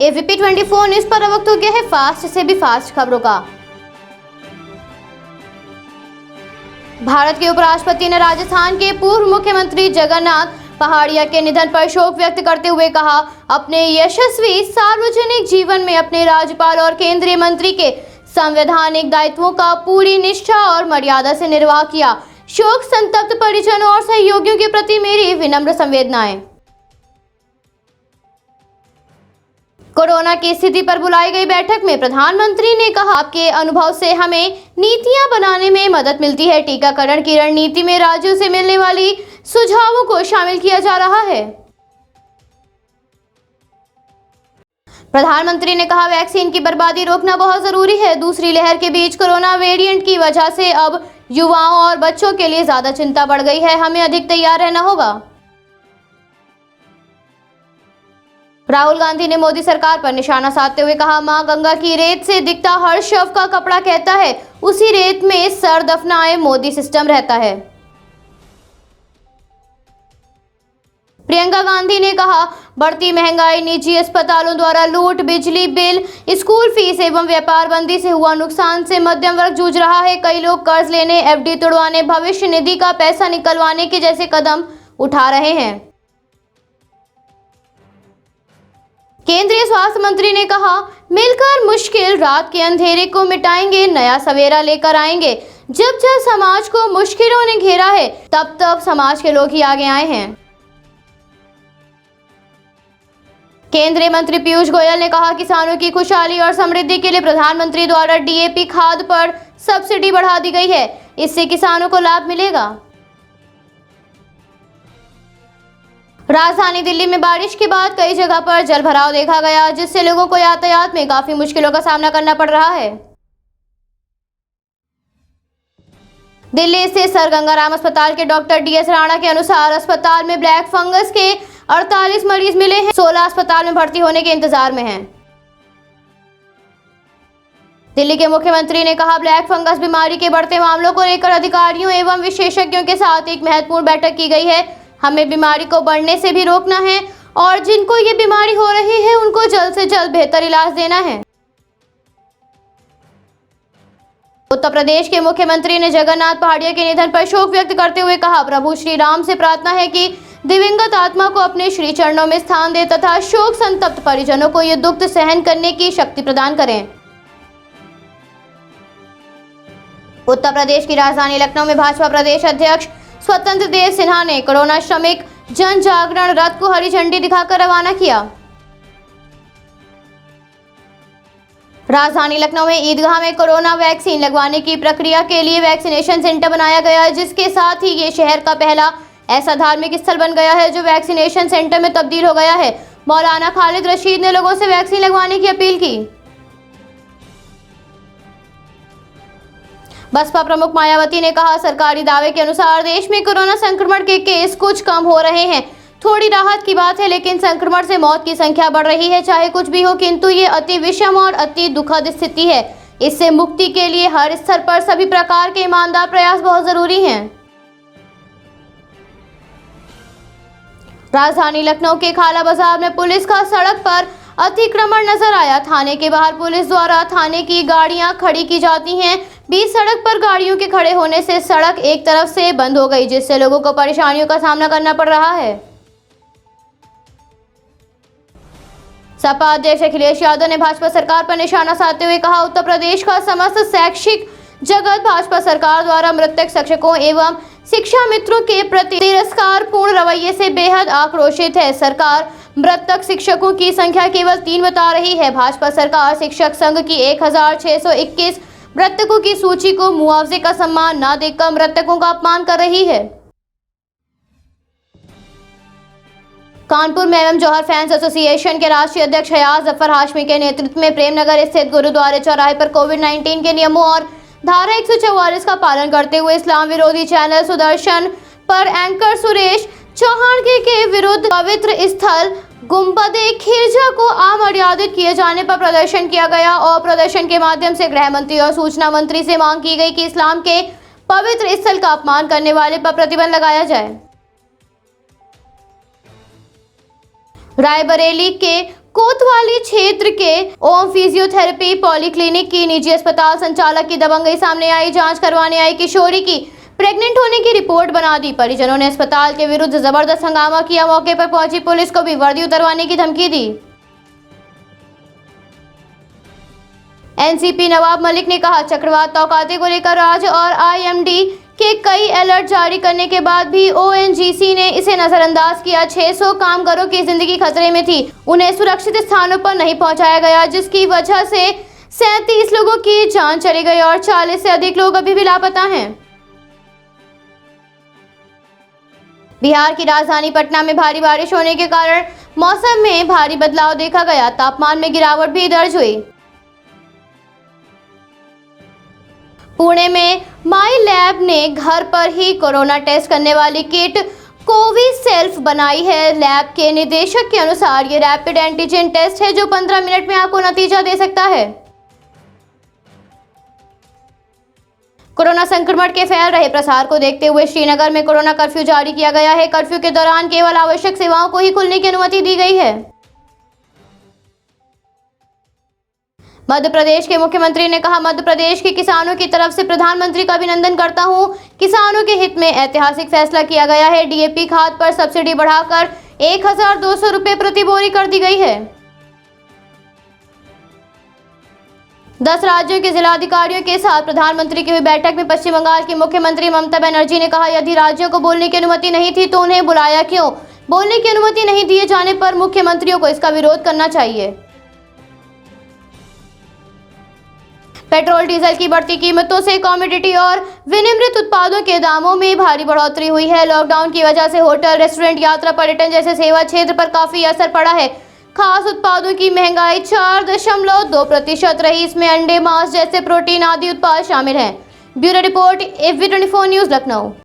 ABP 24 news पर वक्त हो गया है फास्ट से भी फास्ट खबरों का। भारत के उपराष्ट्रपति ने राजस्थान के पूर्व मुख्यमंत्री जगन्नाथ पहाड़िया के निधन पर शोक व्यक्त करते हुए कहा, अपने यशस्वी सार्वजनिक जीवन में अपने राज्यपाल और केंद्रीय मंत्री के संवैधानिक दायित्वों का पूरी निष्ठा और मर्यादा से निर्वाह किया। शोक संतप्त परिजनों और सहयोगियों के प्रति मेरी विनम्र संवेदनाएं। कोरोना की स्थिति पर बुलाई गई बैठक में प्रधानमंत्री ने कहा, आपके अनुभव से हमें नीतियां बनाने में मदद मिलती है। टीकाकरण की रणनीति में राज्यों से मिलने वाली सुझावों को शामिल किया जा रहा है। प्रधानमंत्री ने कहा, वैक्सीन की बर्बादी रोकना बहुत जरूरी है। दूसरी लहर के बीच कोरोना वेरिएंट की वजह से अब युवाओं और बच्चों के लिए ज्यादा चिंता बढ़ गई है। हमें अधिक तैयार रहना होगा। राहुल गांधी ने मोदी सरकार पर निशाना साधते हुए कहा, मां गंगा की रेत से दिखता हर शव का कपड़ा कहता है, उसी रेत में सर दफनाए मोदी सिस्टम रहता है। प्रियंका गांधी ने कहा, बढ़ती महंगाई, निजी अस्पतालों द्वारा लूट, बिजली बिल, स्कूल फीस एवं व्यापार बंदी से हुआ नुकसान से मध्यम वर्ग जूझ रहा है। कई लोग कर्ज लेने, एफडी तोड़वाने, भविष्य निधि का पैसा निकलवाने के जैसे कदम उठा रहे हैं। केंद्रीय स्वास्थ्य मंत्री ने कहा, मिलकर मुश्किल रात के अंधेरे को मिटाएंगे, नया सवेरा लेकर आएंगे। जब जब समाज को मुश्किलों ने घेरा है, तब तब समाज के लोग ही आगे आए हैं। केंद्रीय मंत्री पीयूष गोयल ने कहा, किसानों की खुशहाली और समृद्धि के लिए प्रधानमंत्री द्वारा डीएपी खाद पर सब्सिडी बढ़ा दी गई है। इससे किसानों को लाभ मिलेगा। राजधानी दिल्ली में बारिश के बाद कई जगह पर जलभराव देखा गया, जिससे लोगों को यातायात में काफी मुश्किलों का सामना करना पड़ रहा है। दिल्ली स्थित सर गंगाराम अस्पताल के डॉक्टर डीएस राणा के अनुसार अस्पताल में ब्लैक फंगस के 48 मरीज मिले हैं। 16 अस्पताल में भर्ती होने के इंतजार में हैं। दिल्ली के मुख्यमंत्री ने कहा, ब्लैक फंगस बीमारी के बढ़ते मामलों को लेकर अधिकारियों एवं विशेषज्ञों के साथ एक महत्वपूर्ण बैठक की गई है। हमें बीमारी को बढ़ने से भी रोकना है और जिनको ये बीमारी हो रही है उनको जल्द से जल्द बेहतर इलाज देना है। उत्तर प्रदेश के मुख्यमंत्री ने जगन्नाथ पहाड़िया के निधन पर शोक व्यक्त करते हुए कहा, प्रभु श्री राम से प्रार्थना है कि दिवंगत आत्मा को अपने श्री चरणों में स्थान दे तथा शोक संतप्त परिजनों को ये दुख सहन करने की शक्ति प्रदान करें। उत्तर प्रदेश की राजधानी लखनऊ में भाजपा प्रदेश अध्यक्ष स्वतंत्र देव सिन्हा ने कोरोना श्रमिक जन जागरण रथ को हरी झंडी दिखाकर रवाना किया। राजधानी लखनऊ में ईदगाह में कोरोना वैक्सीन लगवाने की प्रक्रिया के लिए वैक्सीनेशन सेंटर बनाया गया है, जिसके साथ ही ये शहर का पहला ऐसा धार्मिक स्थल बन गया है जो वैक्सीनेशन सेंटर में तब्दील हो गया है। मौलाना खालिद रशीद ने लोगों से वैक्सीन लगवाने की अपील की। बसपा प्रमुख मायावती ने कहा, सरकारी दावे के अनुसार देश में कोरोना संक्रमण के केस कुछ कम हो रहे हैं। थोड़ी राहत की बात है, लेकिन संक्रमण से मौत की संख्या बढ़ रही है। चाहे कुछ भी हो, किंतु ये अति विषम और अति दुखद स्थिति है। इससे मुक्ति के लिए हर स्तर पर सभी प्रकार के ईमानदार प्रयास बहुत जरूरी हैं। राजधानी लखनऊ के खाला बाजार में पुलिस का सड़क पर अतिक्रमण नजर आया। थाने के बाहर पुलिस द्वारा थाने की गाड़ियां खड़ी की जाती हैं। बीच सड़क पर गाड़ियों के खड़े होने से सड़क एक तरफ से बंद हो गई, जिससे लोगों को परेशानियों का सामना करना पड़ रहा है। सपा अध्यक्ष अखिलेश यादव ने भाजपा सरकार पर निशाना साधते हुए कहा, उत्तर प्रदेश का समस्त शैक्षिक जगत भाजपा सरकार द्वारा मृतक शिक्षकों एवं शिक्षा मित्रों के प्रति तिरस्कारपूर्ण रवैये से बेहद आक्रोशित है। सरकार मृतक शिक्षकों की संख्या केवल 3 बता रही है। भाजपा सरकार शिक्षक संघ की 1621 मृतकों की सूची को मुआवजे का सम्मान न देकर मृतकों का अपमान कर रही है। कानपुर में एवं जौहर फैंस एसोसिएशन के राष्ट्रीय अध्यक्ष हयात जफर हाशमी के नेतृत्व में प्रेमनगर स्थित गुरुद्वारे चौराहे पर कोविड-19 के नियमों और धारा 144 का पालन करते हुए इस्लाम विरोधी चैनल सुदर्शन पर एंकर सुरेश चौहान के विरुद्ध पवित्र स्थल गुंबदे खिरजा को अमर्यादित किए जाने पर प्रदर्शन किया गया और प्रदर्शन के माध्यम से गृह मंत्री और सूचना मंत्री से मांग की गई कि इस्लाम के पवित्र स्थल का अपमान करने वाले पर प्रतिबंध लगाया जाए। रायबरेली के कोतवाली क्षेत्र के ओम फिजियोथेरेपी पॉलीक्लिनिक की निजी अस्पताल संचालक की दबंगई सामने आई। जांच करवाने आई किशोरी की प्रेग्नेंट होने की रिपोर्ट बना दी। परिजनों ने अस्पताल के विरुद्ध जबरदस्त हंगामा किया। मौके पर पहुंची पुलिस को भी वर्दी उतरवाने की धमकी दी। एनसीपी नवाब मलिक ने कहा, चक्रवात तौकाते को लेकर राज्य और आईएमडी के कई अलर्ट जारी करने के बाद भी ओएनजीसी ने इसे नजरअंदाज किया। 600 कामगारों की जिंदगी खतरे में थी, उन्हें सुरक्षित स्थानों पर नहीं पहुंचाया गया, जिसकी वजह से 37 लोगों की जान चली गई और 40 से अधिक लोग अभी भी लापता हैं। बिहार की राजधानी पटना में भारी बारिश होने के कारण मौसम में भारी बदलाव देखा गया। तापमान में गिरावट भी दर्ज हुई। पुणे में माई लैब ने घर पर ही कोरोना टेस्ट करने वाली किट कोविसेल्फ बनाई है। लैब के निदेशक के अनुसार ये रैपिड एंटीजन टेस्ट है जो 15 मिनट में आपको नतीजा दे सकता है। कोरोना संक्रमण के फैल रहे प्रसार को देखते हुए श्रीनगर में कोरोना कर्फ्यू जारी किया गया है। कर्फ्यू के दौरान केवल आवश्यक सेवाओं को ही खुलने की अनुमति दी गई है। मध्य प्रदेश के मुख्यमंत्री ने कहा, मध्य प्रदेश के किसानों की तरफ से प्रधानमंत्री का अभिनंदन करता हूं। किसानों के हित में ऐतिहासिक फैसला किया गया है। डीएपी खाद पर सब्सिडी बढ़ाकर 1200 रुपए प्रति बोरी कर दी गई है। 10 राज्यों के जिलाधिकारियों के साथ प्रधानमंत्री की हुई बैठक में पश्चिम बंगाल की मुख्यमंत्री ममता बनर्जी ने कहा, यदि राज्यों को बोलने की अनुमति नहीं थी तो उन्हें बुलाया क्यों? बोलने की अनुमति नहीं दिए जाने पर मुख्यमंत्रियों को इसका विरोध करना चाहिए। पेट्रोल डीजल की बढ़ती कीमतों से कमोडिटी और विनिर्मित उत्पादों के दामों में भारी बढ़ोतरी हुई है। लॉकडाउन की वजह से होटल, रेस्टोरेंट, यात्रा, पर्यटन जैसे सेवा क्षेत्र पर काफी असर पड़ा है। खास उत्पादों की महंगाई 4.2% रही। इसमें अंडे, मांस जैसे प्रोटीन आदि उत्पाद शामिल हैं। Bureau report, AV24 news, Lucknow.